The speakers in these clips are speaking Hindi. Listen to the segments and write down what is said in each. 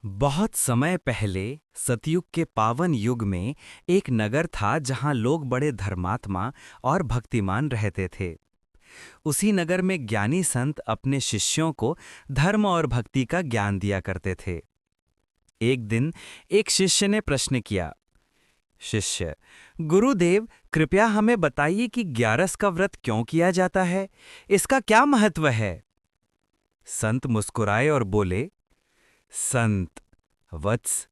बहुत समय पहले सतयुग के पावन युग में एक नगर था जहां लोग बड़े धर्मात्मा और भक्तिमान रहते थे। उसी नगर में ज्ञानी संत अपने शिष्यों को धर्म और भक्ति का ज्ञान दिया करते थे। एक दिन एक शिष्य ने प्रश्न किया, शिष्य, गुरुदेव कृपया हमें बताइए कि ग्यारस का व्रत क्यों किया जाता है, इसका क्या महत्व है। संत मुस्कुराए और बोले, संत वत्स,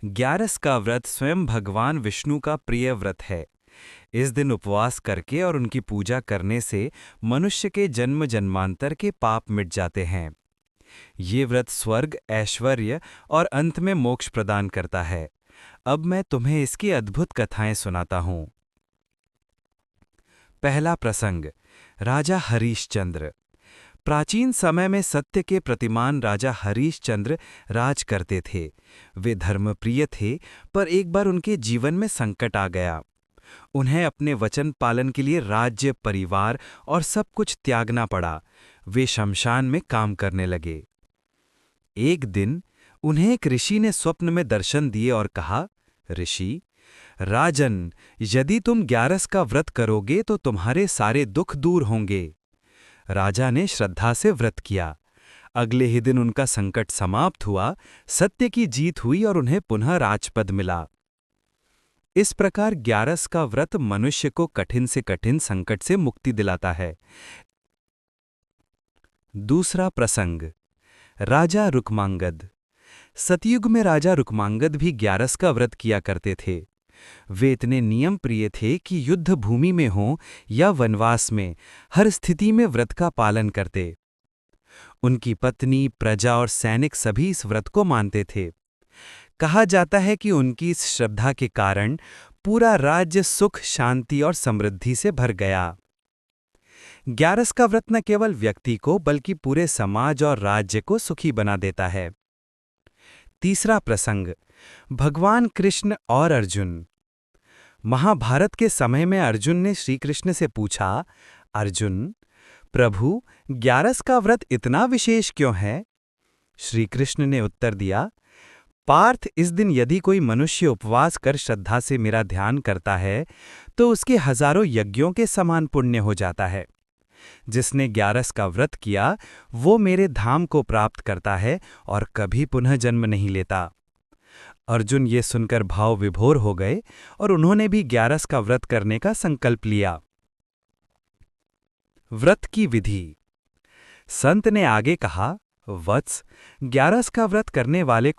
ग्यारस का व्रत स्वयं भगवान विष्णु का प्रिय व्रत है। इस दिन उपवास करके और उनकी पूजा करने से मनुष्य के जन्म जन्मांतर के पाप मिट जाते हैं। ये व्रत स्वर्ग, ऐश्वर्य और अंत में मोक्ष प्रदान करता है। अब मैं तुम्हें इसकी अद्भुत कथाएं सुनाता हूं। पहला प्रसंग, राजा हरीशचंद्र। प्राचीन समय में सत्य के प्रतिमान राजा हरीशचंद्र राज करते थे। वे धर्मप्रिय थे, पर एक बार उनके जीवन में संकट आ गया। उन्हें अपने वचन पालन के लिए राज्य, परिवार और सब कुछ त्यागना पड़ा। वे शमशान में काम करने लगे। एक दिन उन्हें एक ऋषि ने स्वप्न में दर्शन दिए और कहा, ऋषि राजन, यदि तुम ग्यारस का व्रत करोगे तो तुम्हारे सारे दुख दूर होंगे। राजा ने श्रद्धा से व्रत किया। अगले ही दिन उनका संकट समाप्त हुआ, सत्य की जीत हुई और उन्हें पुनः राजपद मिला। इस प्रकार ग्यारस का व्रत मनुष्य को कठिन से कठिन संकट से मुक्ति दिलाता है। दूसरा प्रसंग, राजा रुक्मांगद। सतयुग में राजा रुक्मांगद भी ग्यारस का व्रत किया करते थे। वे इतने नियम प्रिय थे कि युद्ध भूमि में हों या वनवास में, हर स्थिति में व्रत का पालन करते। उनकी पत्नी, प्रजा और सैनिक सभी इस व्रत को मानते थे। कहा जाता है कि उनकी इस श्रद्धा के कारण पूरा राज्य सुख, शांति और समृद्धि से भर गया। ग्यारस का व्रत न केवल व्यक्ति को बल्कि पूरे समाज और राज्य को सुखी बना देता है। तीसरा प्रसंग, भगवान कृष्ण और अर्जुन। महाभारत के समय में अर्जुन ने श्री कृष्ण से पूछा, अर्जुन, प्रभु ग्यारस का व्रत इतना विशेष क्यों है? श्री कृष्ण ने उत्तर दिया, पार्थ, इस दिन यदि कोई मनुष्य उपवास कर श्रद्धा से मेरा ध्यान करता है तो उसके हजारों यज्ञों के समान पुण्य हो जाता है। जिसने ग्यारस का व्रत किया वो मेरे धाम को प्राप्त करता है और कभी पुनः जन्म नहीं लेता। अर्जुन ये सुनकर भाव विभोर हो गए और उन्होंने भी ग्यारस का व्रत करने का संकल्प लिया। व्रत की विधि। संत ने आगे कहा, वत्स, ग्यारस का व्रत करने वाले को